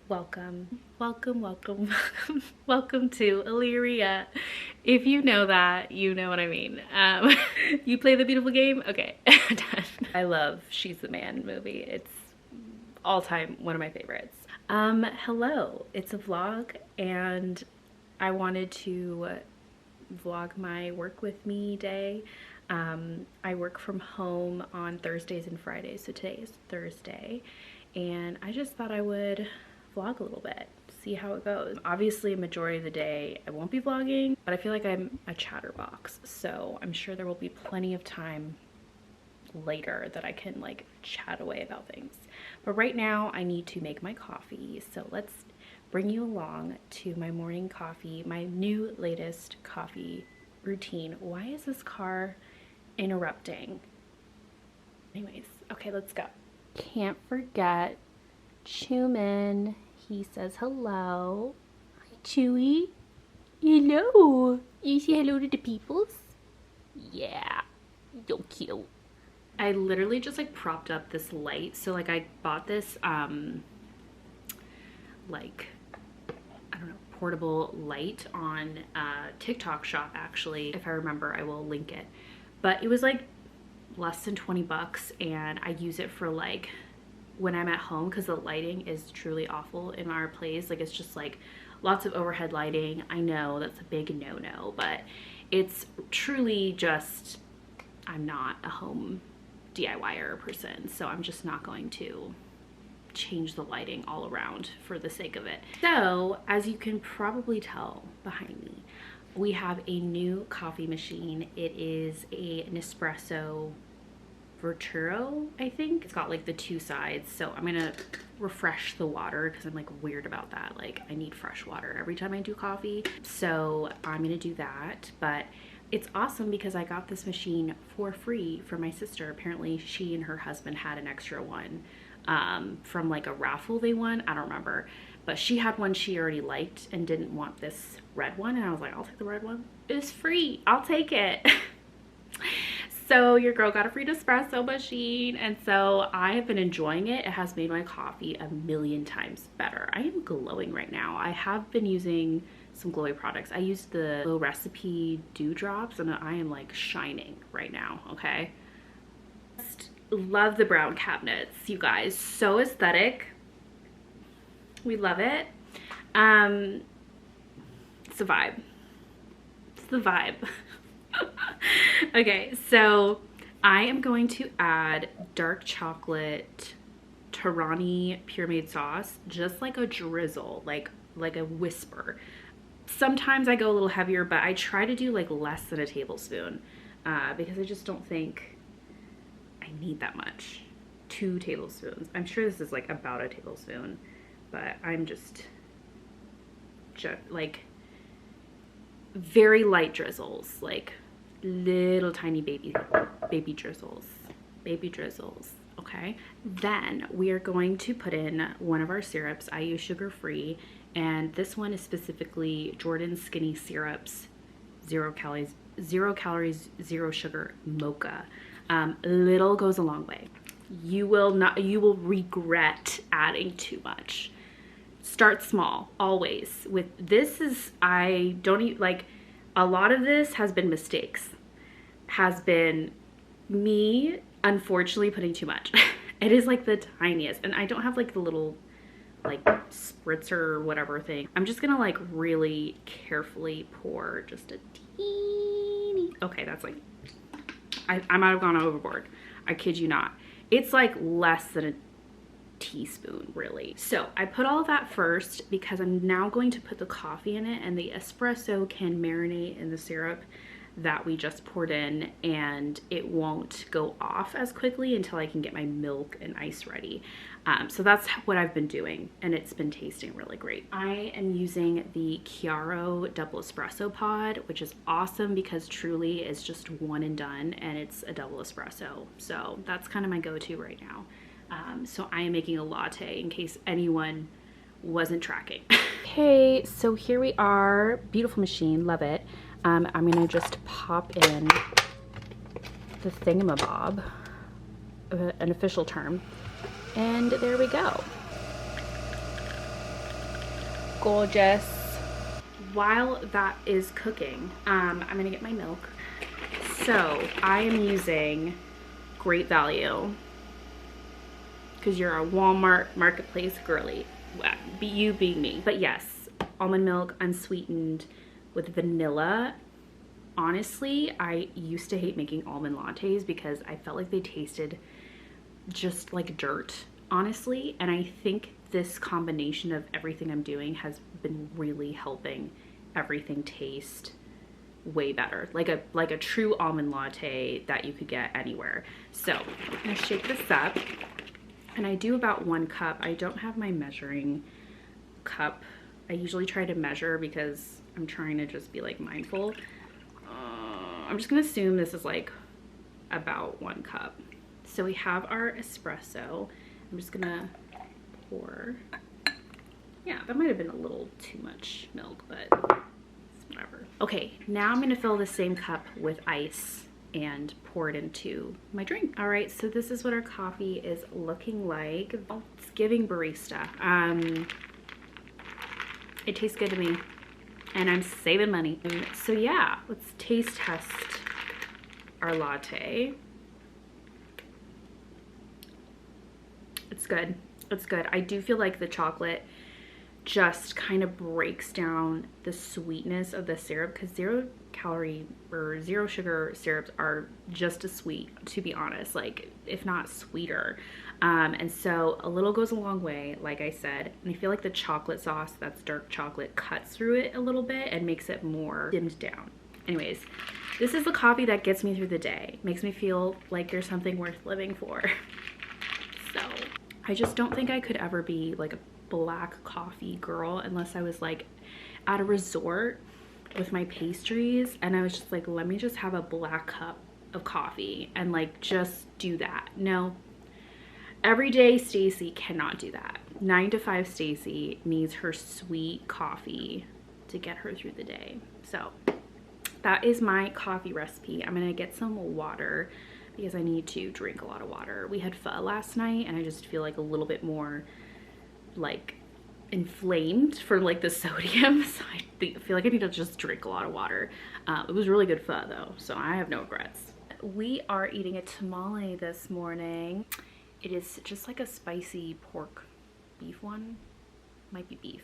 Welcome, welcome, welcome, welcome to Illyria. If you know that, you know what I mean. You play the beautiful game? Okay, done. I love She's the Man movie. It's all time one of my favorites. Hello, it's a vlog and I wanted to vlog my work with me day. I work from home on Thursdays and Fridays, so today is Thursday, and I just thought I would vlog a little bit, see how it goes. Obviously, a majority of the day I won't be vlogging, but I feel like I'm a chatterbox, so I'm sure there will be plenty of time later that I can like chat away about things. But right now I need to make my coffee, so let's bring you along to my morning coffee, my new latest coffee routine. Why is this car interrupting? Anyways, okay, let's go. Can't forget Chuman. He says hello. Hi, Chewy. Hello. You say hello to the peoples? Yeah, you're cute. I literally just like propped up this light. So like I bought this like, I don't know, portable light on TikTok shop actually. If I remember, I will link it. But it was like less than 20 bucks and I use it for like when I'm at home because the lighting is truly awful in our place. Like it's just like lots of overhead lighting. I know that's a big no-no, but it's truly just, I'm not a home DIYer person, so I'm just not going to change the lighting all around for the sake of it. So as you can probably tell behind me, we have a new coffee machine. It is a Nespresso Verturo, I think. It's got like the two sides, so I'm gonna refresh the water because I'm like weird about that. Like I need fresh water every time I do coffee, so I'm gonna do that. But it's awesome because I got this machine for free from my sister. Apparently she and her husband had an extra one from like a raffle they won. I don't remember, but she had one she already liked and didn't want this red one, and I was like, I'll take the red one. It's free, I'll take it. So your girl got a free espresso machine, and so I have been enjoying it. It has made my coffee a million times better. I am glowing right now. I have been using some glowy products. I used the Low Recipe Dewdrops and I am like shining right now, okay? Just love the brown cabinets, you guys. So aesthetic. We love it. It's a vibe. It's the vibe. Okay, so I am going to add dark chocolate Tarani pyramid sauce, just like a drizzle, like a whisper. Sometimes I go a little heavier, but I try to do like less than a tablespoon because I just don't think I need that much. 2 tablespoons. I'm sure this is like about a tablespoon, but I'm just like very light drizzles, like little tiny baby drizzles, okay? Then we are going to put in one of our syrups. I use sugar-free, and this one is specifically Jordan Skinny Syrups 0 calories 0 sugar mocha. Little goes a long way. You will regret adding too much. Start small, always. With this is, I don't eat, like, a lot of this has been mistakes. Has been me, unfortunately, putting too much. It is like the tiniest, and I don't have like the little like spritzer or whatever thing. I'm just gonna like really carefully pour just a teeny. Okay, that's like, I might have gone overboard. I kid you not. It's like less than a teaspoon, really. So I put all of that first because I'm now going to put the coffee in it, and the espresso can marinate in the syrup that we just poured in, and it won't go off as quickly until I can get my milk and ice ready. So that's what I've been doing, and it's been tasting really great. I am using the Chiaro double espresso pod, which is awesome because truly it's just one and done, and it's a double espresso. So that's kind of my go-to right now. So I am making a latte in case anyone wasn't tracking. Okay, so here we are. Beautiful machine, love it. I'm gonna just pop in the thingamabob, an official term, and there we go. gorgeous. While that is cooking, I'm gonna get my milk. So I am using Great Value because you're a Walmart marketplace girly. You being me. But yes, almond milk unsweetened with vanilla. Honestly, I used to hate making almond lattes because I felt like they tasted just like dirt, honestly. And I think this combination of everything I'm doing has been really helping everything taste way better, like a true almond latte that you could get anywhere. So I'm gonna shake this up, and I do about 1 cup. I don't have my measuring cup. I usually try to measure because I'm trying to just be like mindful. I'm just gonna assume this is like about 1 cup. So we have our espresso. I'm just gonna pour. Yeah, that might have been a little too much milk, but whatever. Okay, now I'm gonna fill the same cup with ice and pour it into my drink. All right, so this is what our coffee is looking like. It's giving barista. It tastes good to me, and I'm saving money. So yeah, let's taste test our latte. It's good. It's good. I do feel like the chocolate just kind of breaks down the sweetness of the syrup, because 0 calorie or 0 sugar syrups are just as sweet, to be honest, like if not sweeter. And so a little goes a long way, like I said, and I feel like the chocolate sauce, that's dark chocolate, cuts through it a little bit and makes it more dimmed down. Anyways, this is the coffee that gets me through the day, makes me feel like there's something worth living for. So I just don't think I could ever be like a black coffee girl unless I was like at a resort with my pastries and I was just like, let me just have a black cup of coffee and like just do that. No, everyday Stacy cannot do that. 9 to 5 Stacy needs her sweet coffee to get her through the day. So that is my coffee recipe. I'm gonna get some water because I need to drink a lot of water. We had pho last night and I just feel like a little bit more like inflamed for like the sodium, so I feel like I need to just drink a lot of water. It was really good pho though, so I have no regrets. We are eating a tamale this morning. It is just like a spicy pork beef one, might be beef.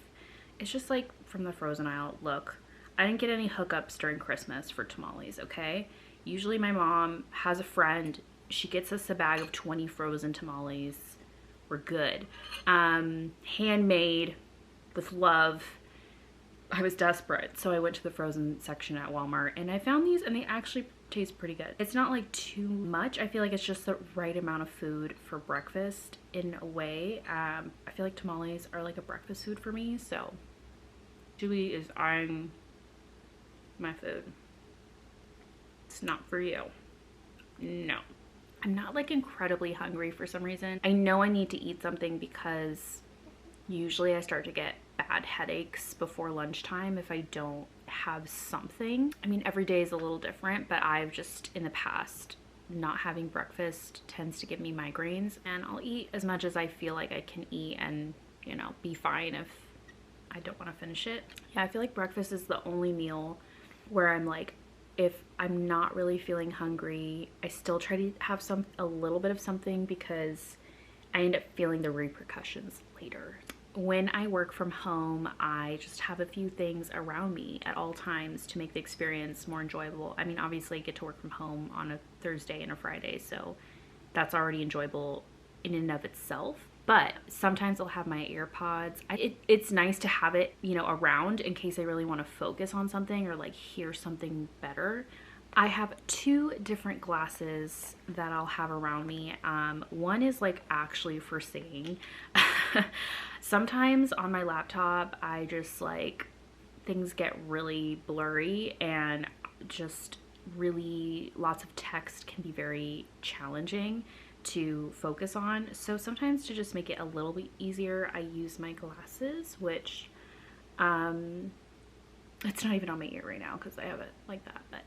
It's just like from the frozen aisle. Look, I didn't get any hookups during Christmas for tamales, okay? Usually my mom has a friend, she gets us a bag of 20 frozen tamales. We're good. Handmade with love. I was desperate, so I went to the frozen section at Walmart and I found these and they actually taste pretty good. It's not like too much. I feel like it's just the right amount of food for breakfast in a way. I feel like tamales are like a breakfast food for me, so Julie is eyeing my food. It's not for you. No. I'm not like incredibly hungry for some reason. I know I need to eat something because usually I start to get bad headaches before lunchtime if I don't have something. I mean, every day is a little different, but I've just in the past, not having breakfast tends to give me migraines, and I'll eat as much as I feel like I can eat and, you know, be fine if I don't want to finish it. Yeah, I feel like breakfast is the only meal where I'm like, if I'm not really feeling hungry, I still try to have a little bit of something because I end up feeling the repercussions later. When I work from home, I just have a few things around me at all times to make the experience more enjoyable. I mean, obviously I get to work from home on a Thursday and a Friday, so that's already enjoyable in and of itself. But sometimes I'll have my AirPods. It's nice to have it, you know, around in case I really want to focus on something or like hear something better. I have 2 different glasses that I'll have around me. One is like actually for singing. Sometimes on my laptop, I just like, things get really blurry and just really lots of text can be very challenging to focus on. So sometimes to just make it a little bit easier, I use my glasses, which it's not even on my ear right now because I have it like that, but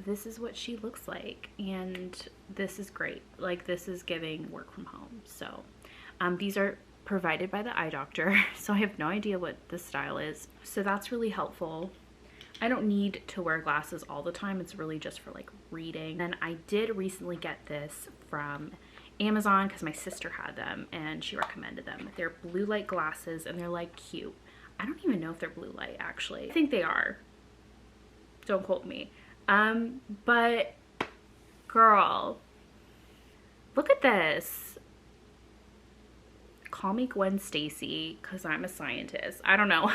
this is what she looks like, and this is great. Like, this is giving work from home. So these are provided by the eye doctor, so I have no idea what this style is. So that's really helpful. I don't need to wear glasses all the time. It's really just for like reading. And I did recently get this from Amazon because my sister had them and she recommended them. They're blue light glasses and they're like cute. I don't even know if they're blue light actually. I think they are. Don't quote me. But girl, look at this. Call me Gwen Stacy because I'm a scientist. I don't know.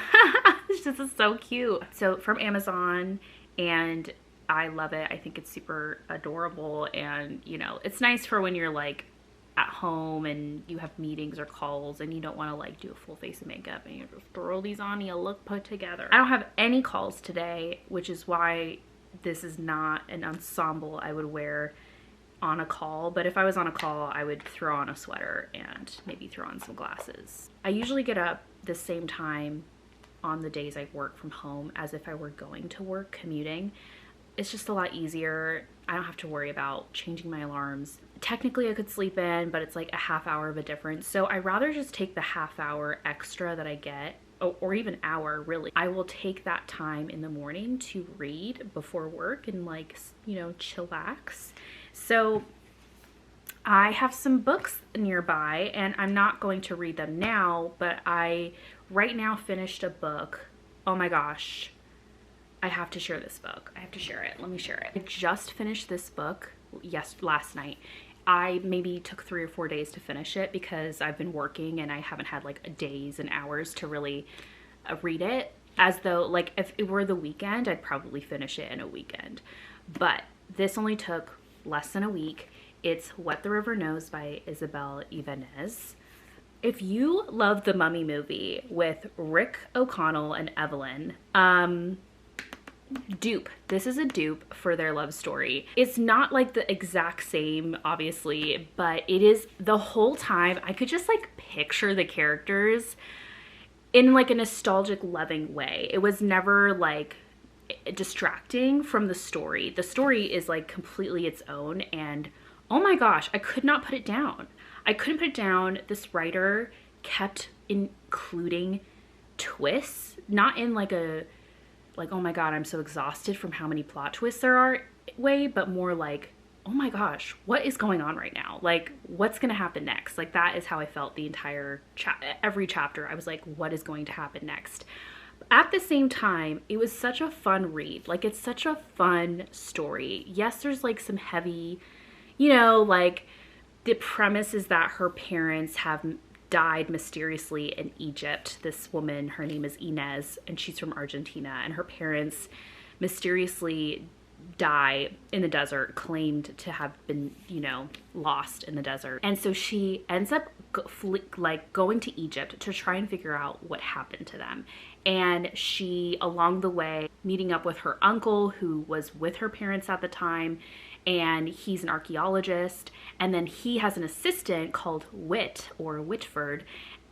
This is so cute. So from Amazon, and I love it. I think it's super adorable, and you know, it's nice for when you're like at home and you have meetings or calls and you don't want to like do a full face of makeup and you just throw these on and you look put together. I don't have any calls today, which is why this is not an ensemble I would wear on a call, but if I was on a call, I would throw on a sweater and maybe throw on some glasses. I usually get up the same time on the days I work from home as if I were going to work, commuting. It's just a lot easier. I don't have to worry about changing my alarms. Technically I could sleep in, but it's like a half hour of a difference. So I rather just take the half hour extra that I get, or even hour really. I will take that time in the morning to read before work and like, you know, chillax. So I have some books nearby and I'm not going to read them now, but I right now finished a book. Oh my gosh. I have to share this book. I have to share it. Let me share it. I just finished this book last night. I maybe took 3 or 4 days to finish it because I've been working and I haven't had like days and hours to really read it. As though like if it were the weekend, I'd probably finish it in a weekend. But this only took less than a week. It's What the River Knows by Isabel Ibanez. If you love the Mummy movie with Rick O'Connell and Evelyn, Dupe. This is a dupe for their love story. It's not like the exact same, obviously, but it is the whole time. I could just like picture the characters in like a nostalgic, loving way. It was never like distracting from the story. The story is like completely its own, and oh my gosh, I could not put it down. I couldn't put it down. This writer kept including twists, not in like a like, oh my god, I'm so exhausted from how many plot twists there are way, but more like, oh my gosh, what is going on right now? Like, what's gonna happen next? Like, that is how I felt the entire every chapter. I was like, what is going to happen next? At the same time, it was such a fun read. Like, it's such a fun story. Yes, there's like some heavy, you know, like the premise is that her parents have died mysteriously in Egypt. This woman, her name is Inez, and she's from Argentina, and her parents mysteriously die in the desert, claimed to have been, you know, lost in the desert. And so she ends up going to Egypt to try and figure out what happened to them. And she, along the way, meeting up with her uncle who was with her parents at the time, and he's an archaeologist, and then he has an assistant called Whit or Whitford,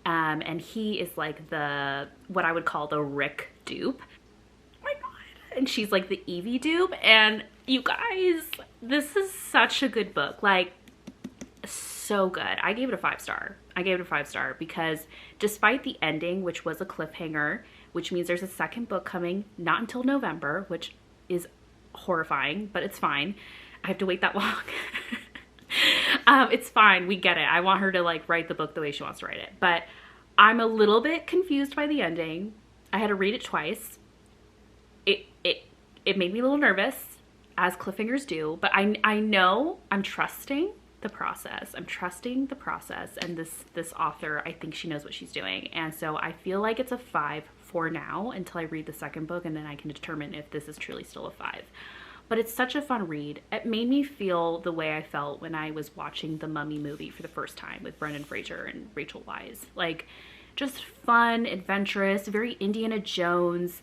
and he is like the, what I would call the Rick dupe. Oh my god. And she's like the Evie dupe, and you guys, this is such a good book. Like, so good. I gave it a 5-star. I gave it a 5-star because despite the ending, which was a cliffhanger, which means there's a second book coming not until November, which is horrifying, but it's fine. I have to wait that long. It's fine. We get it. I want her to like write the book the way she wants to write it. But I'm a little bit confused by the ending. I had to read it twice. It made me a little nervous, as cliffhangers do. But I know I'm trusting the process. I'm trusting the process. And this author, I think she knows what she's doing. And so I feel like it's a 5 for now until I read the second book, and then I can determine if this is truly still a 5. But it's such a fun read. It made me feel the way I felt when I was watching the Mummy movie for the first time with Brendan Fraser and Rachel Weisz. Like, just fun, adventurous, very Indiana Jones.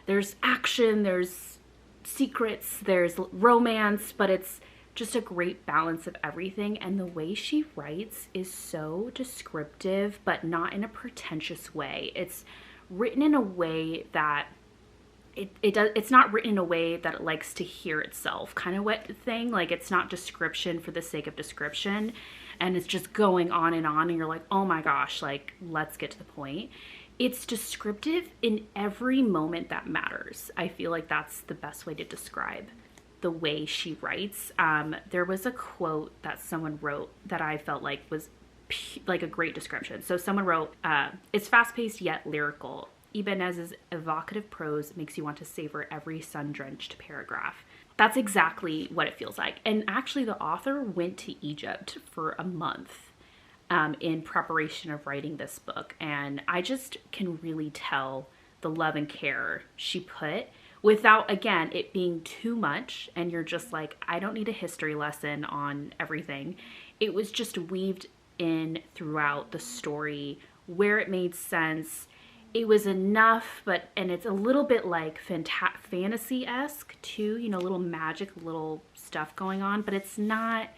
There's action, there's secrets, there's romance, but it's just a great balance of everything. And the way she writes is so descriptive, but not in a pretentious way. It's written in a way that it's not written in a way that it likes to hear itself kind of thing. Like, it's not description for the sake of description. and it's just going on, and you're like, oh my gosh, like, let's get to the point. It's descriptive in every moment that matters. I feel like that's the best way to describe the way she writes. There was a quote that someone wrote that I felt like was like a great description. So someone wrote, it's fast-paced yet lyrical. Ibanez's evocative prose makes you want to savor every sun-drenched paragraph. That's exactly what it feels like. And actually the author went to Egypt for a month in preparation of writing this book. And I just can really tell the love and care she put without, again, it being too much. And you're just like, I don't need a history lesson on everything. It was just weaved in throughout the story where it made sense. It was enough, and it's a little bit like fantasy-esque too, you know, little magic, little stuff going on, but it's not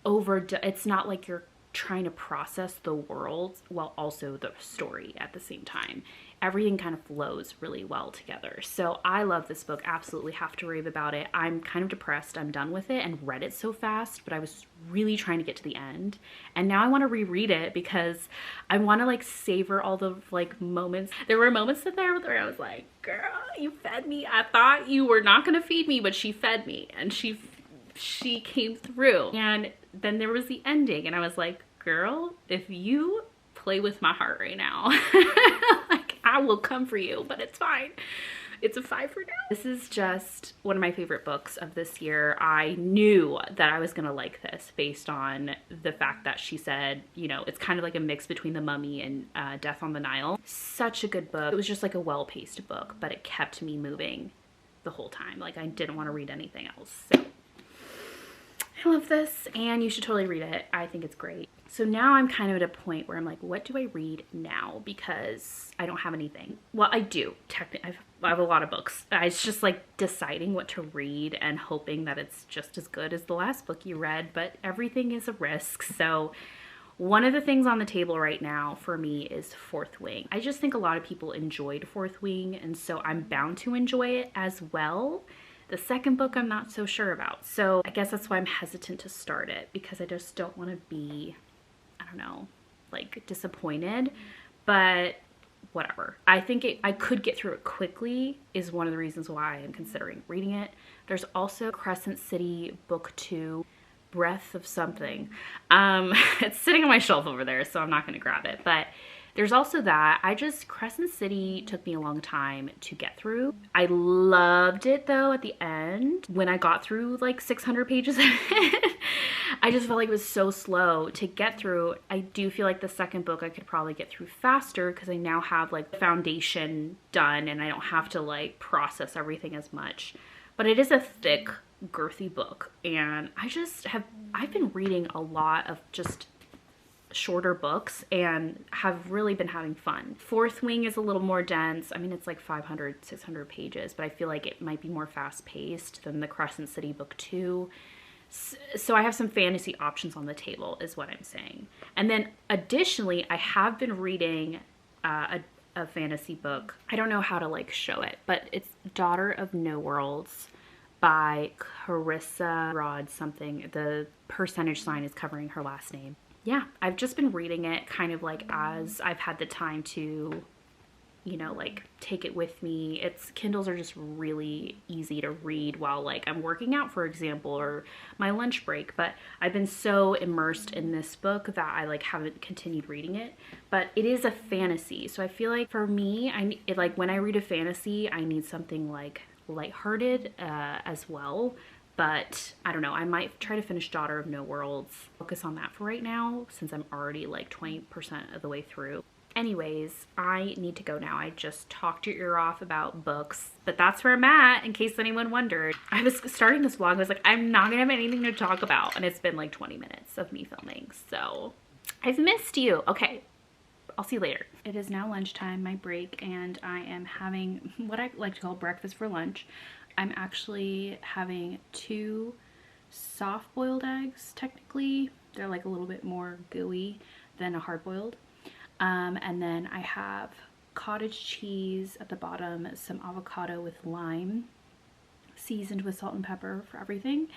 it's not like you're trying to process the world while also the story at the same time. Everything kind of flows really well together. So I love this book, absolutely have to rave about it. I'm kind of depressed I'm done with it and read it so fast, but I was really trying to get to the end. And now I want to reread it because I want to like savor all the like moments. There were moments there where I was like, girl, you fed me. I thought you were not going to feed me, but she fed me and she came through. And then there was the ending and I was like, girl, if you play with my heart right now, like I will come for you, but it's fine. It's a 5 for now. This is just one of my favorite books of this year. I knew that I was gonna like this based on the fact that she said, you know, it's kind of like a mix between The Mummy and Death on the Nile. Such a good book. It was just like a well-paced book, but it kept me moving the whole time. Like I didn't want to read anything else. So I love this and you should totally read it. I think it's great. So now I'm kind of at a point where I'm like, what do I read now? Because I don't have anything. Well, I do. Technically, I have a lot of books. It's just like deciding what to read and hoping that it's just as good as the last book you read, but everything is a risk. So one of the things on the table right now for me is Fourth Wing. I just think a lot of people enjoyed Fourth Wing, and so I'm bound to enjoy it as well. The second book I'm not so sure about. So I guess that's why I'm hesitant to start it, because I just don't want to be, I don't know, like disappointed, but whatever. I think I could get through it quickly is one of the reasons why I'm considering reading it. There's also Crescent City Book 2, Breath of Something. It's sitting on my shelf over there, so I'm not going to grab it, but there's also that. Crescent City took me a long time to get through. I loved it though at the end. When I got through like 600 pages of it, I just felt like it was so slow to get through. I do feel like the second book I could probably get through faster because I now have like the foundation done and I don't have to like process everything as much. But it is a thick, girthy book, and I've been reading a lot of just shorter books and have really been having fun. Fourth Wing is a little more dense. I mean, it's like 500, 600 pages, but I feel like it might be more fast-paced than the Crescent City Book 2. So I have some fantasy options on the table is what I'm saying. And then additionally, I have been reading a fantasy book. I don't know how to like show it, but it's Daughter of No Worlds by Carissa Rod something. The percentage sign is covering her last name. Yeah, I've just been reading it kind of like as I've had the time to, you know, like take it with me. Kindles are just really easy to read while like I'm working out, for example, or my lunch break. But I've been so immersed in this book that I like haven't continued reading it. But it is a fantasy, so I feel like for me, like when I read a fantasy, I need something like lighthearted as well. But I don't know, I might try to finish Daughter of No Worlds, focus on that for right now since I'm already like 20% of the way through. Anyways, I need to go now. I just talked your ear off about books, but that's where I'm at in case anyone wondered. I was starting this vlog, I was like, I'm not gonna have anything to talk about, and it's been like 20 minutes of me filming, so I've missed you. Okay, I'll see you later. It is now lunchtime, my break, and I am having what I like to call breakfast for lunch. I'm actually having 2 soft-boiled eggs, technically. They're like a little bit more gooey than a hard-boiled. And then I have cottage cheese at the bottom, some avocado with lime, seasoned with salt and pepper for everything,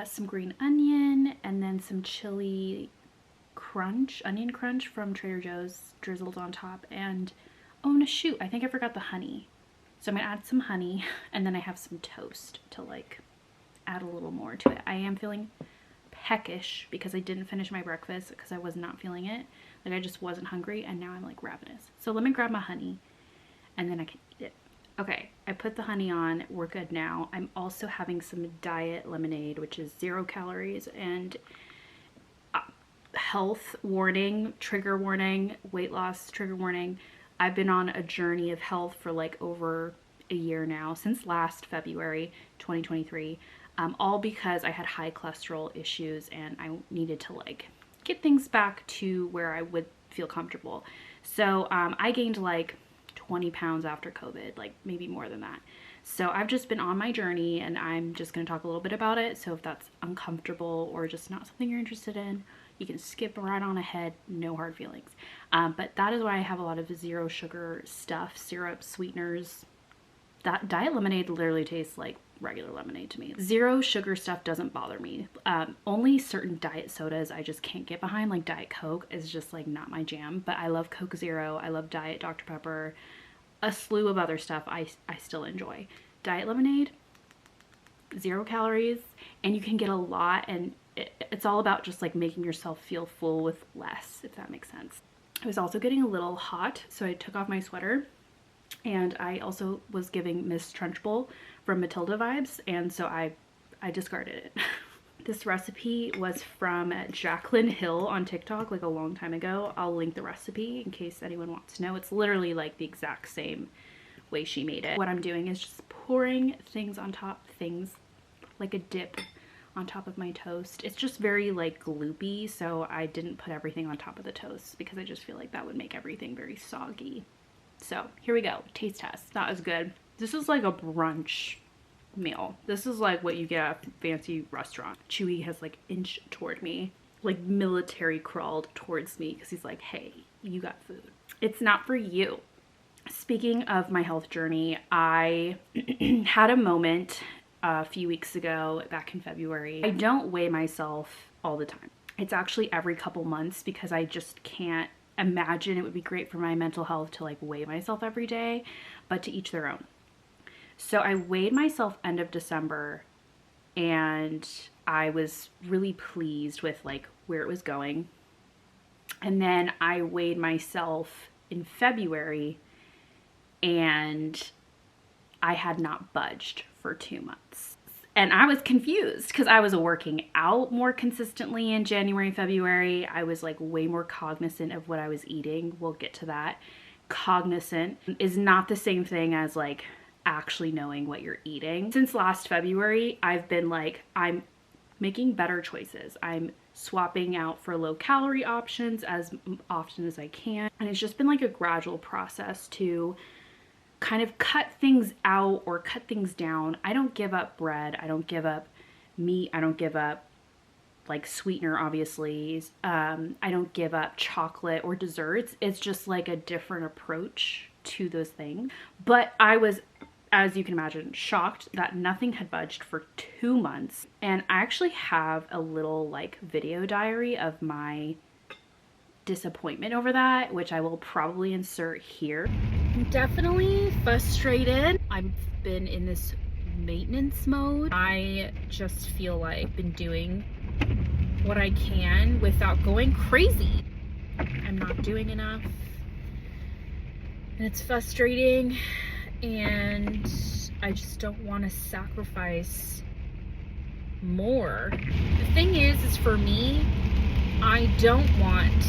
some green onion, and then some chili crunch, onion crunch from Trader Joe's drizzled on top. And oh no, shoot, I think I forgot the honey. So I'm gonna add some honey, and then I have some toast to like add a little more to it. I am feeling peckish because I didn't finish my breakfast because I was not feeling it. Like I just wasn't hungry, and now I'm like ravenous. So let me grab my honey and then I can eat it. Okay, I put the honey on, we're good now. I'm also having some diet lemonade, which is 0 calories, and health warning, trigger warning, weight loss trigger warning. I've been on a journey of health for like over a year now, since last February 2023, all because I had high cholesterol issues and I needed to like get things back to where I would feel comfortable. So I gained like 20 pounds after COVID, like maybe more than that. So I've just been on my journey, and I'm just going to talk a little bit about it. So if that's uncomfortable or just not something you're interested in, you can skip right on ahead, no hard feelings. But that is why I have a lot of 0 sugar stuff, syrup, sweeteners. That diet lemonade literally tastes like regular lemonade to me. 0 sugar stuff doesn't bother me. Only certain diet sodas I just can't get behind, like Diet Coke is just like not my jam. But I love Coke Zero, I love Diet Dr. Pepper, a slew of other stuff I still enjoy. Diet lemonade, 0 calories, and you can get a lot, and it's all about just like making yourself feel full with less, if that makes sense. I was also getting a little hot, so I took off my sweater, and I also was giving Miss Trunchbull from Matilda vibes, and so I discarded it. This recipe was from Jaclyn Hill on TikTok like a long time ago. I'll link the recipe in case anyone wants to know. It's literally like the exact same way she made it. What I'm doing is just pouring things on top, things like a dip on top of my toast. It's just very like gloopy, so I didn't put everything on top of the toast because I just feel like that would make everything very soggy. So here we go, taste test. Not as good. This is like a brunch meal. This is like what you get at a fancy restaurant. Chewy has like inched toward me, like military crawled towards me because he's like, hey, you got food. It's not for you. Speaking of my health journey, I had a moment a few weeks ago back in February. I don't weigh myself all the time. It's actually every couple months because I just can't imagine it would be great for my mental health to like weigh myself every day, but to each their own. So I weighed myself end of December, and I was really pleased with like where it was going. And then I weighed myself in February, and I had not budged for 2 months. And I was confused because I was working out more consistently in January and February. I was like way more cognizant of what I was eating. We'll get to that. Cognizant is not the same thing as like actually knowing what you're eating. Since last February, I've been like, I'm making better choices. I'm swapping out for low calorie options as often as I can. And it's just been like a gradual process to kind of cut things out or cut things down. I don't give up bread. I don't give up meat. I don't give up like sweetener, obviously. I don't give up chocolate or desserts. It's just like a different approach to those things. But I was, as you can imagine, shocked that nothing had budged for 2 months. And I actually have a little like video diary of my disappointment over that, which I will probably insert here. I'm definitely frustrated. I've been in this maintenance mode. I just feel like I've been doing what I can without going crazy. I'm not doing enough, and it's frustrating, and I just don't want to sacrifice more. The thing is for me, I don't want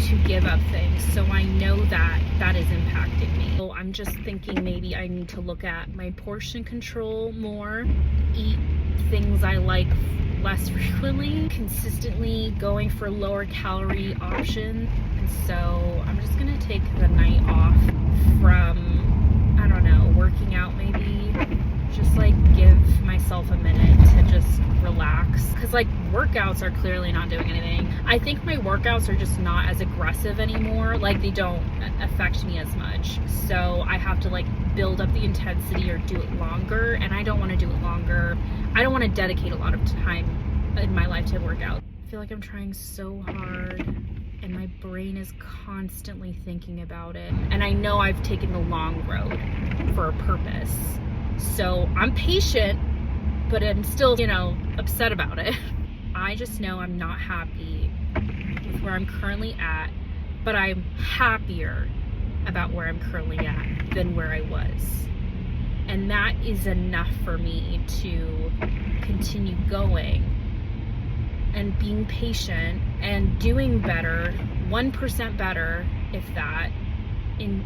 to give up things, so I know that that is impacting me. So I'm just thinking maybe I need to look at my portion control more, eat things I like less frequently, consistently going for lower calorie options. And so I'm just gonna take the night off from, I don't know, working out maybe. Just like give myself a minute to just relax, because like workouts are clearly not doing anything. I think my workouts are just not as aggressive anymore. Like they don't affect me as much, so I have to like build up the intensity or do it longer, and I don't want to do it longer. I don't want to dedicate a lot of time in my life to work out. feel like I'm trying so hard and my brain is constantly thinking about it. And I know I've taken the long road for a purpose. So I'm patient, but I'm still, you know, upset about it. I just know I'm not happy with where I'm currently at, but I'm happier about where I'm currently at than where I was. And that is enough for me to continue going and being patient and doing better, 1% better, if that, in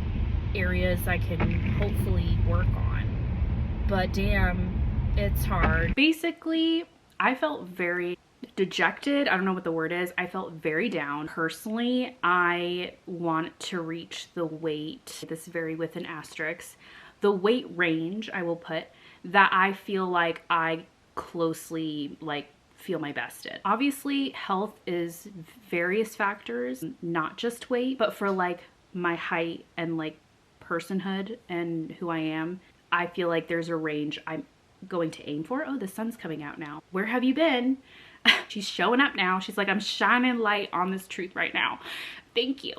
areas I can hopefully work on. But damn, it's hard. Basically, I felt very dejected. I don't know what the word is. I felt very down. Personally, I want to reach the weight, this vary with an asterisk, the weight range, I will put, that I feel like I closely feel my best in. Obviously, health is various factors, not just weight, but for like my height and like personhood and who I am, I feel like there's a range I'm going to aim for. Oh, the sun's coming out now. Where have you been? She's showing up now. She's like, I'm shining light on this truth right now. Thank you.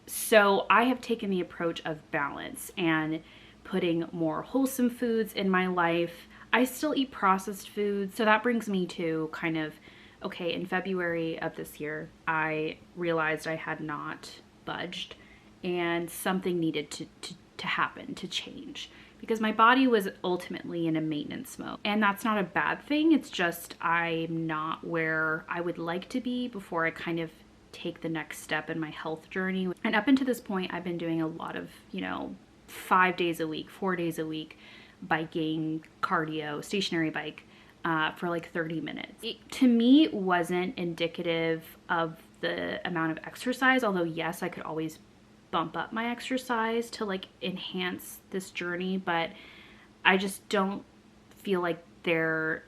So I have taken the approach of balance and putting more wholesome foods in my life. I still eat processed foods. So that brings me to kind of, okay, in February of this year, I realized I had not budged and something needed to happen, to change, because my body was ultimately in a maintenance mode. And that's not a bad thing. It's just I'm not where I would like to be before I kind of take the next step in my health journey. And up until this point, I've been doing a lot of, you know, 5 days a week, 4 days a week, biking, cardio, stationary bike for like 30 minutes. It, to me, wasn't indicative of the amount of exercise, although yes, I could always bump up my exercise to like enhance this journey, but I just don't feel like there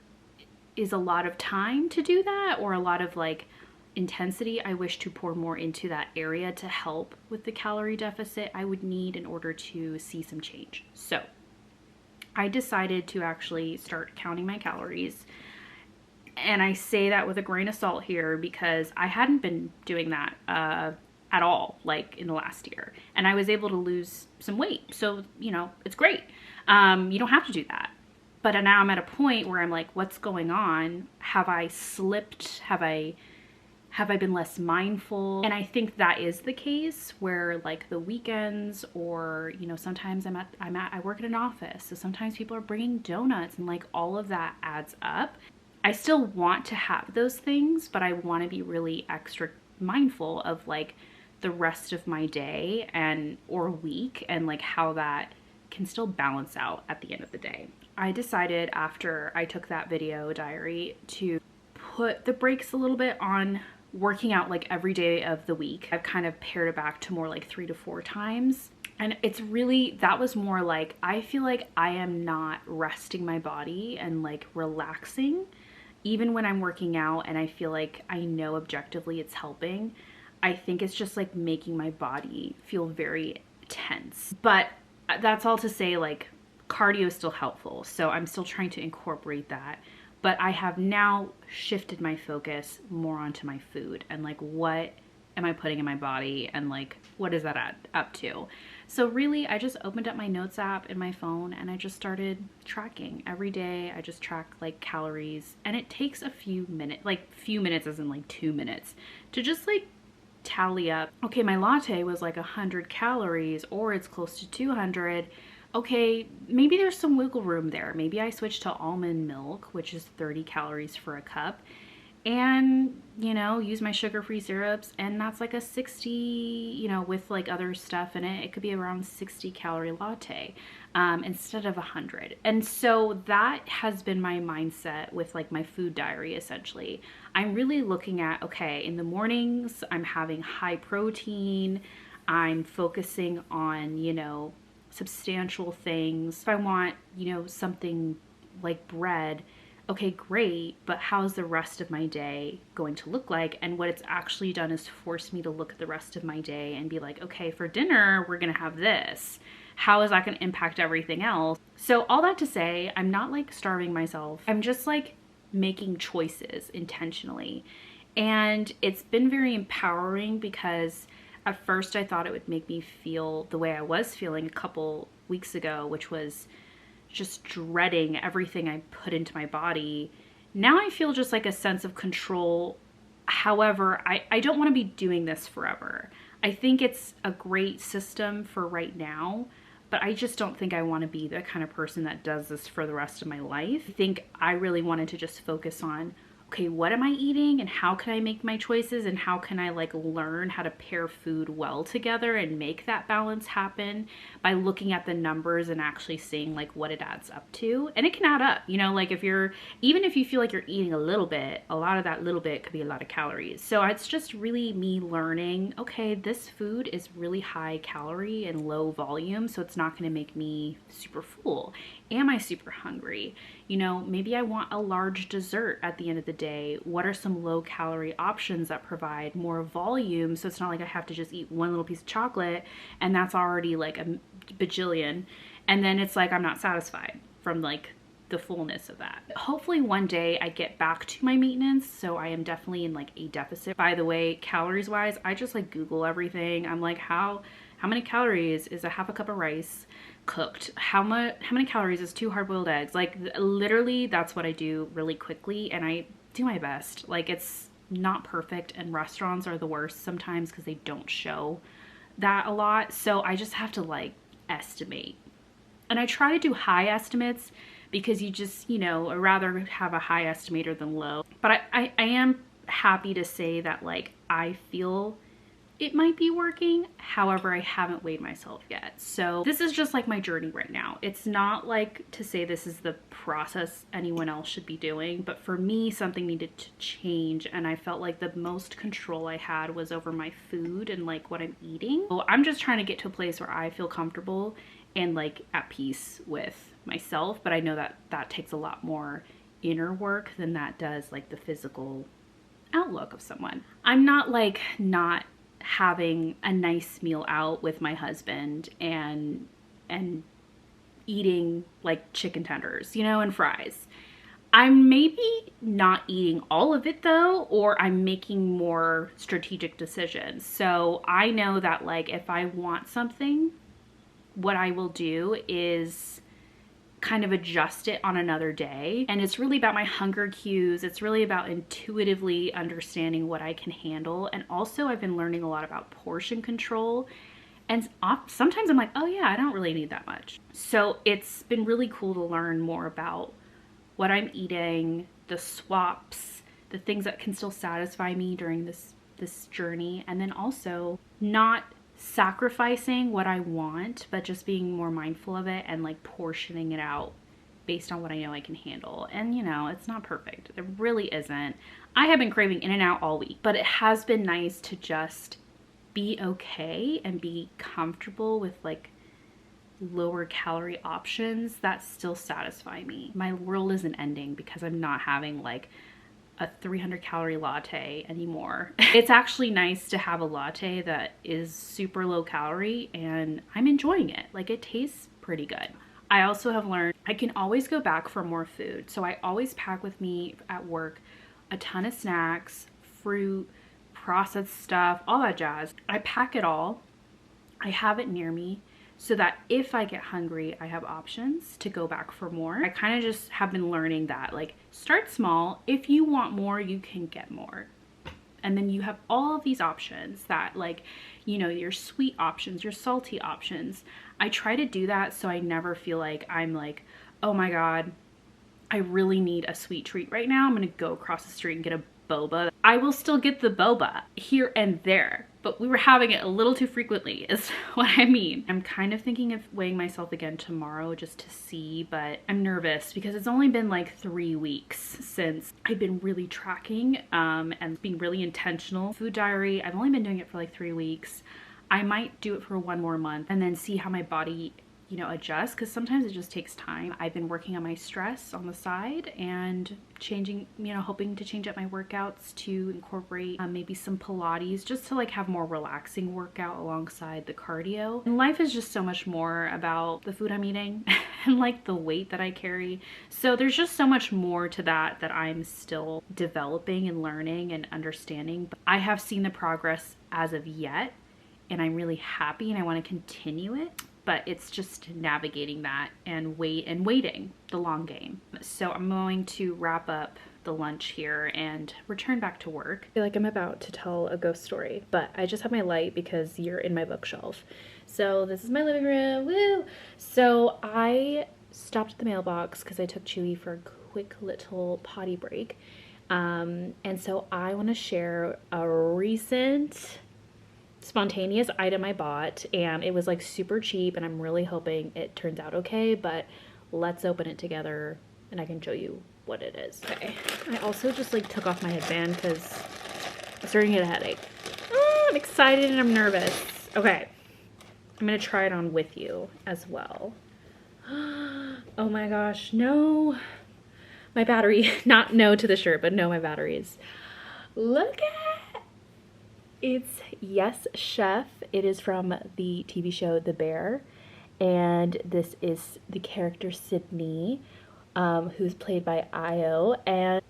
is a lot of time to do that or a lot of like intensity I wish to pour more into that area to help with the calorie deficit I would need in order to see some change. So I decided to actually start counting my calories. And I say that with a grain of salt here because I hadn't been doing that at all, like in the last year. And I was able to lose some weight. So, you know, it's great. You don't have to do that. But now I'm at a point where I'm like, what's going on? Have I slipped? Have I been less mindful? And I think that is the case where like the weekends or, you know, sometimes I work in an office. So sometimes people are bringing donuts and like all of that adds up. I still want to have those things, but I want to be really extra mindful of like the rest of my day and or week and like how that can still balance out at the end of the day. I decided after I took that video diary to put the brakes a little bit on working out like every day of the week. I've kind of pared it back to more like 3 to 4 times. And it's really, that was more like, I feel like I am not resting my body and like relaxing, even when I'm working out and I feel like I know objectively it's helping. I think it's just like making my body feel very tense. But that's all to say, like, cardio is still helpful. So I'm still trying to incorporate that. But I have now shifted my focus more onto my food and like what am I putting in my body and like what is that up to. So really I just opened up my notes app in my phone and I just started tracking every day. I just track like calories and it takes a few minutes, like few minutes as in like 2 minutes, to just like tally up. Okay, my latte was like 100 calories or it's close to 200. Okay, maybe there's some wiggle room there. Maybe I switch to almond milk, which is 30 calories for a cup, and, you know, use my sugar-free syrups, and that's like a 60, you know, with like other stuff in it, it could be around 60 calorie latte instead of 100. And so that has been my mindset with like my food diary, essentially. I'm really looking at, okay, in the mornings, I'm having high protein, I'm focusing on, you know, substantial things. If I want, you know, something like bread, okay, great, but how's the rest of my day going to look like? And what it's actually done is force me to look at the rest of my day and be like, okay, for dinner, we're gonna have this. How is that gonna impact everything else? So all that to say, I'm not like starving myself. I'm just like making choices intentionally. And it's been very empowering because at first I thought it would make me feel the way I was feeling a couple weeks ago, which was just dreading everything I put into my body. Now I feel just like a sense of control. However, I don't want to be doing this forever. I think it's a great system for right now, but I just don't think I want to be the kind of person that does this for the rest of my life. I think I really wanted to just focus on, okay, what am I eating and how can I make my choices and how can I like learn how to pair food well together and make that balance happen by looking at the numbers and actually seeing like what it adds up to. And it can add up, you know, like even if you feel like you're eating a little bit, a lot of that little bit could be a lot of calories. So it's just really me learning, okay, this food is really high calorie and low volume, so it's not going to make me super full. Am I super hungry? You know, maybe I want a large dessert at the end of the day. What are some low calorie options that provide more volume? So it's not like I have to just eat one little piece of chocolate and that's already like a bajillion. And then it's like I'm not satisfied from like the fullness of that. Hopefully one day I get back to my maintenance. So I am definitely in like a deficit. By the way, calories wise, I just like Google everything. I'm like, how many calories is a half a cup of rice cooked? How many calories is 2 hard-boiled eggs? Like literally that's what I do really quickly, and I do my best. Like it's not perfect, and restaurants are the worst sometimes because they don't show that a lot. So I just have to like estimate, and I try to do high estimates because you just, you know, I'd rather have a high estimator than low. But I am happy to say that like I feel it might be working. However, I haven't weighed myself yet. So this is just like my journey right now. It's not like to say this is the process anyone else should be doing, but for me, something needed to change. And I felt like the most control I had was over my food and like what I'm eating. So I'm just trying to get to a place where I feel comfortable and like at peace with myself. But I know that that takes a lot more inner work than that does like the physical outlook of someone. I'm not like not having a nice meal out with my husband and eating like chicken tenders, you know, and fries. I'm maybe not eating all of it though, or I'm making more strategic decisions. So I know that like if I want something, what I will do is kind of adjust it on another day. And it's really about my hunger cues. It's really about intuitively understanding what I can handle. And also I've been learning a lot about portion control. And sometimes I'm like, oh yeah, I don't really need that much. So it's been really cool to learn more about what I'm eating, the swaps, the things that can still satisfy me during this journey. And then also not sacrificing what I want, but just being more mindful of it and like portioning it out based on what I know I can handle. And you know, it's not perfect. It really isn't. I have been craving In-N-Out all week, but it has been nice to just be okay and be comfortable with like lower calorie options that still satisfy me. My world isn't ending because I'm not having like a 300 calorie latte anymore. It's actually nice to have a latte that is super low calorie and I'm enjoying it. Like it tastes pretty good. I also have learned I can always go back for more food. So I always pack with me at work a ton of snacks, fruit, processed stuff, all that jazz. I pack it all. I have it near me so that if I get hungry, I have options to go back for more. I kind of just have been learning that, like, start small. If you want more, you can get more. And then you have all of these options that, like, you know, your sweet options, your salty options. I try to do that so I never feel like I'm like, oh my God, I really need a sweet treat right now. I'm gonna go across the street and get a boba. I will still get the boba here and there, but we were having it a little too frequently is what I mean. I'm kind of thinking of weighing myself again tomorrow just to see, but I'm nervous because it's only been like 3 weeks since I've been really tracking and being really intentional. Food diary, I've only been doing it for like 3 weeks. I might do it for 1 more month and then see how my body you know, adjust, because sometimes it just takes time. I've been working on my stress on the side and changing, you know, hoping to change up my workouts to incorporate maybe some Pilates, just to like have more relaxing workout alongside the cardio. And life is just so much more about the food I'm eating and like the weight that I carry. So there's just so much more to that that I'm still developing and learning and understanding. But I have seen the progress as of yet, and I'm really happy and I want to continue it. But it's just navigating that and waiting the long game. So I'm going to wrap up the lunch here and return back to work. I feel like I'm about to tell a ghost story, but I just have my light because you're in my bookshelf. So this is my living room, woo! So I stopped at the mailbox because I took Chewy for a quick little potty break. And so I want to share a recent spontaneous item I bought, and it was like super cheap, and I'm really hoping it turns out okay, but let's open it together and I can show you what it is. Okay, I also just like took off my headband because I'm starting to get a headache. Oh, I'm excited and I'm nervous. Okay, I'm gonna try it on with you as well. Oh my gosh, no, my battery, not no to the shirt, but no, my batteries. Look at, it's Yes Chef. It is from the TV show The Bear, and this is the character Sydney, who's played by Io, and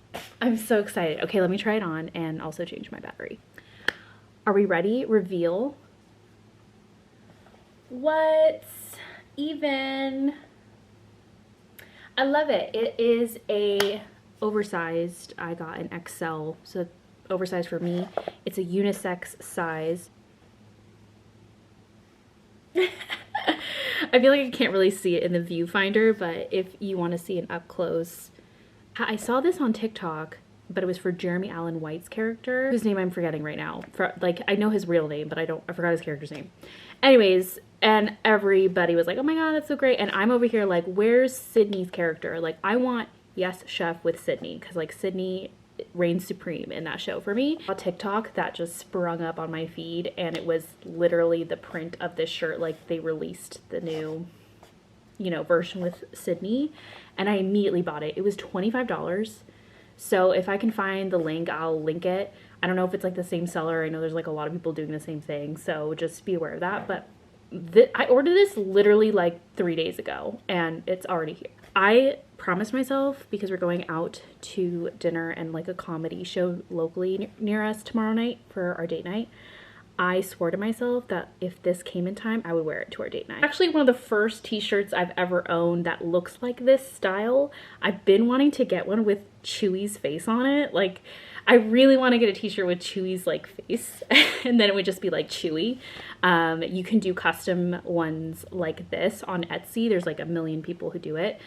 I'm so excited. Okay, let me try it on and also change my battery. Are we ready? Reveal. What's even? I love it. It is a oversized. I got an XL, so oversized for me. It's a unisex size. I feel like I can't really see it in the viewfinder, but if you want to see it up close. I saw this on TikTok, but it was for Jeremy Allen White's character, whose name I'm forgetting right now. Like, I know his real name, but I forgot his character's name. Anyways, and everybody was like, oh my god, that's so great. And I'm over here like, where's Sydney's character? Like, I want Yes Chef with Sydney, because like Sydney reigns supreme in that show for me. On TikTok, that just sprung up on my feed, and it was literally the print of this shirt. Like, they released the new, you know, version with Sydney, and I immediately bought it. It was $25. So if I can find the link, I'll link it. I don't know if it's like the same seller. I know there's like a lot of people doing the same thing, so just be aware of that. But I ordered this literally like 3 days ago, and it's already here. I promised myself, because we're going out to dinner and like a comedy show locally near us tomorrow night for our date night, I swore to myself that if this came in time, I would wear it to our date night. Actually, one of the first t-shirts I've ever owned that looks like this style. I've been wanting to get one with Chewy's face on it. Like, I really want to get a t-shirt with Chewy's like face, and then it would just be like Chewy. You can do custom ones like this on Etsy. There's like a million people who do it.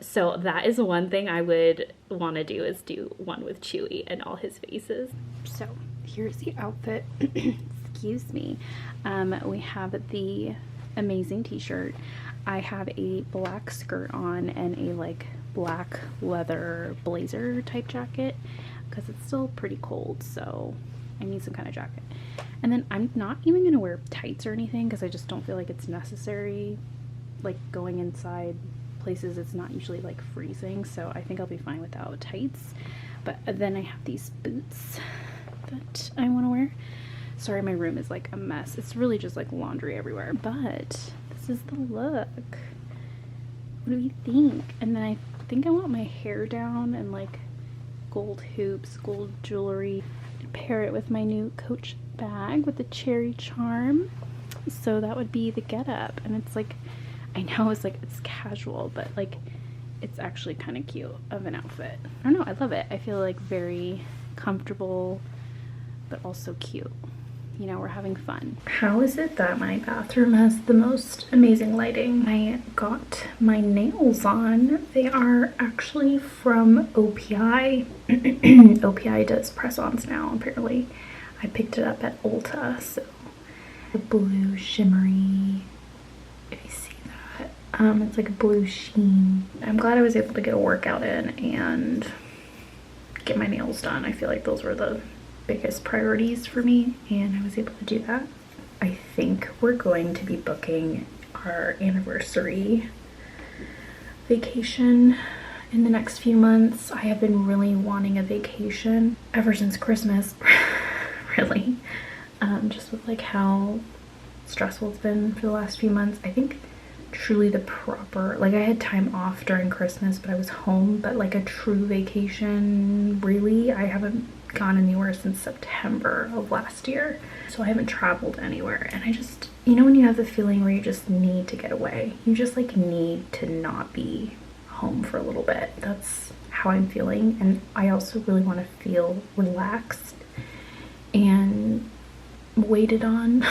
So that is one thing I would want to do, is do one with Chewy and all his faces. So here's the outfit. Excuse me. We have the amazing t-shirt. I have a black skirt on and a like black leather blazer type jacket, because it's still pretty cold, so I need some kind of jacket. And then I'm not even gonna wear tights or anything, because I just don't feel like it's necessary. Like, going inside places, it's not usually like freezing, so I think I'll be fine without tights. But then I have these boots that I want to wear. Sorry, my room is like a mess. It's really just like laundry everywhere, but this is the look. What do you think? And then I think I want my hair down and like gold hoops, gold jewelry. Pair it with my new Coach bag with the cherry charm. So that would be the getup. And it's like, I know it's like, it's casual, but like, it's actually kind of cute of an outfit. I don't know, I love it. I feel like very comfortable, but also cute. You know, we're having fun. How is it that my bathroom has the most amazing lighting? I got my nails on. They are actually from OPI. OPI does press-ons now, apparently. I picked it up at Ulta, so the blue shimmery, if you see that, it's like a blue sheen. I'm glad I was able to get a workout in and get my nails done. I feel like those were the biggest priorities for me, and I was able to do that. I think we're going to be booking our anniversary vacation in the next few months. I have been really wanting a vacation ever since Christmas, really. Just with like how stressful it's been for the last few months. I think truly the proper, like I had time off during Christmas, but I was home, but like a true vacation, really, I haven't gone anywhere since September of last year. So I haven't traveled anywhere, and I just, you know, when you have the feeling where you just need to get away, you just like need to not be home for a little bit. That's how I'm feeling. And I also really want to feel relaxed and waited on.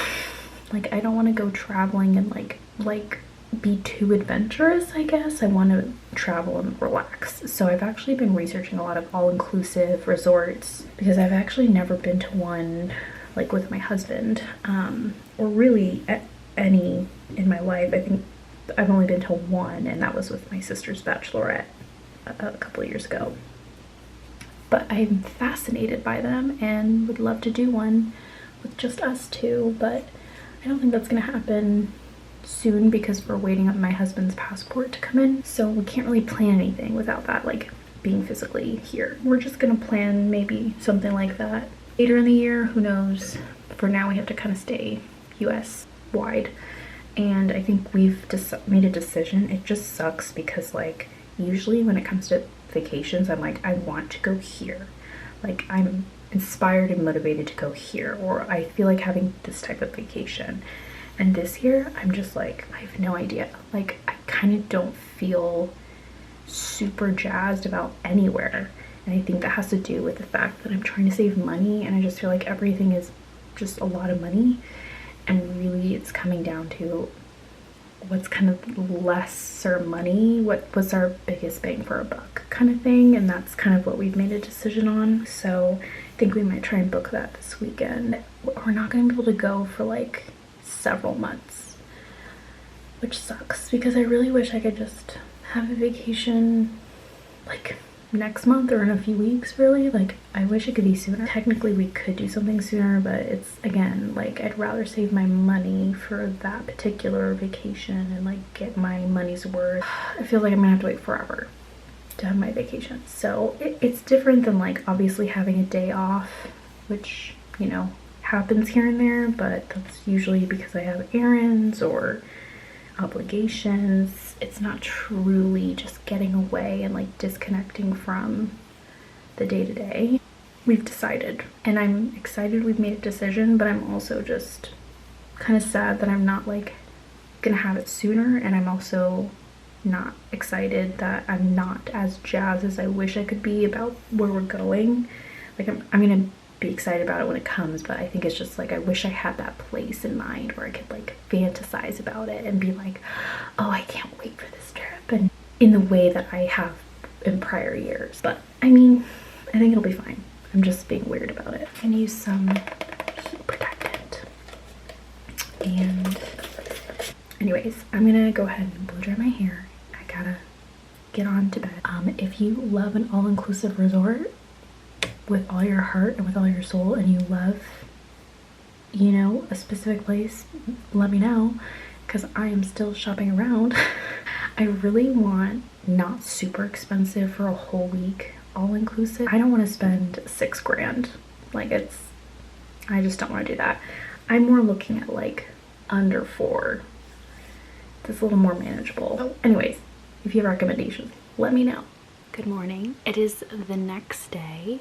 Like I don't want to go traveling and like be too adventurous, I guess. I want to travel and relax. So I've actually been researching a lot of all-inclusive resorts because I've actually never been to one like with my husband, or really any in my life. I think I've only been to one, and that was with my sister's bachelorette a couple of years ago. But I'm fascinated by them and would love to do one with just us two, but I don't think that's gonna happen soon because we're waiting on my husband's passport to come in. So we can't really plan anything without that like being physically here. We're just gonna plan maybe something like that later in the year, who knows. For now we have to kind of stay US wide, and I think we've made a decision. It just sucks because like usually when it comes to vacations I'm like, I want to go here, like I'm inspired and motivated to go here, or I feel like having this type of vacation. And this year I'm just like, I have no idea. Like I kind of don't feel super jazzed about anywhere, and I think that has to do with the fact that I'm trying to save money, and I just feel like everything is just a lot of money, and really it's coming down to what's kind of lesser money, what was our biggest bang for a buck kind of thing. And that's kind of what we've made a decision on. So I think we might try and book that this weekend. We're not going to be able to go for like several months, which sucks because I really wish I could just have a vacation like next month or in a few weeks. Really, like I wish it could be sooner. Technically we could do something sooner, but it's, again, like I'd rather save my money for that particular vacation and like get my money's worth. I feel like I'm gonna have to wait forever to have my vacation. So it's different than like obviously having a day off, which, you know, happens here and there, but that's usually because I have errands or obligations. It's not truly just getting away and like disconnecting from the day-to-day. We've decided, and I'm excited we've made a decision, but I'm also just kind of sad that I'm not like gonna have it sooner, and I'm also not excited that I'm not as jazzed as I wish I could be about where we're going. Like I'm gonna be excited about it when it comes, but I think it's just like I wish I had that place in mind where I could like fantasize about it and be like, oh, I can't wait for this trip, and in the way that I have in prior years. But I mean, I think it'll be fine. I'm just being weird about it. I'm gonna use some heat protectant. And anyways, I'm gonna go ahead and blow dry my hair. I gotta get on to bed. If you love an all-inclusive resort with all your heart and with all your soul, and you love, you know, a specific place, let me know, because I am still shopping around. I really want not super expensive for a whole week, all inclusive. I don't want to spend $6 grand. Like I just don't want to do that. I'm more looking at like under 4. That's a little more manageable. So anyways, if you have recommendations, let me know. Good morning. It is the next day.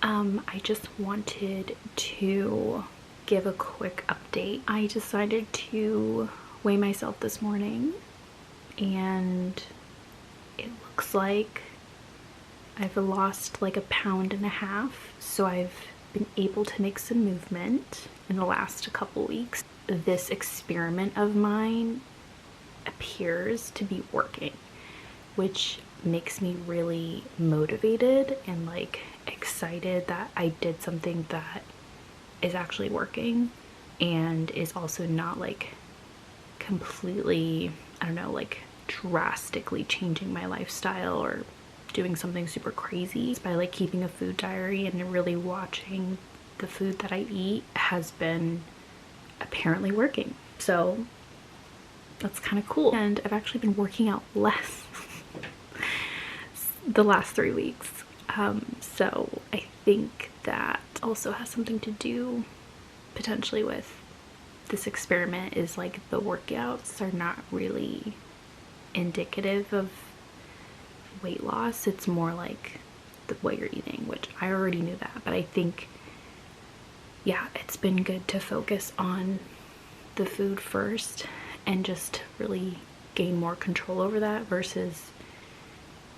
I just wanted to give a quick update. I decided to weigh myself this morning, and it looks like I've lost like 1.5 pounds. So I've been able to make some movement in the last couple weeks. This experiment of mine appears to be working, which makes me really motivated and like excited that I did something that is actually working and is also not like completely, I don't know, like drastically changing my lifestyle or doing something super crazy. By like keeping a food diary and really watching the food that I eat has been apparently working. So that's kind of cool. And I've actually been working out less the last 3 weeks. So I think that also has something to do potentially with this experiment, is like the workouts are not really indicative of weight loss. It's more like what you're eating, which I already knew that, but I think, yeah, it's been good to focus on the food first and just really gain more control over that versus,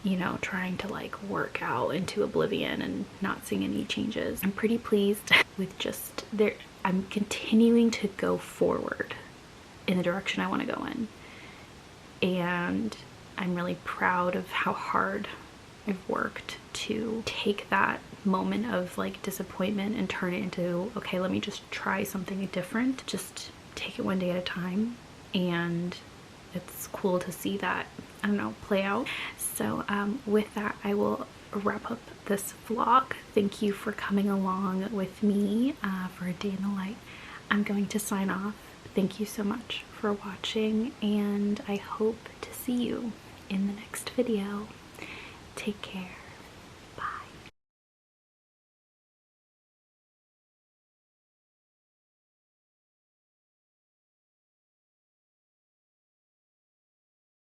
you know, trying to like work out into oblivion and not seeing any changes. I'm pretty pleased with just there. I'm continuing to go forward in the direction I want to go in. And I'm really proud of how hard I've worked to take that moment of like disappointment and turn it into, okay, let me just try something different. Just take it one day at a time. And it's cool to see that, I don't know, play out. So with that, I will wrap up this vlog. Thank you for coming along with me for a day in the life. I'm going to sign off. Thank you so much for watching, and I hope to see you in the next video. Take care.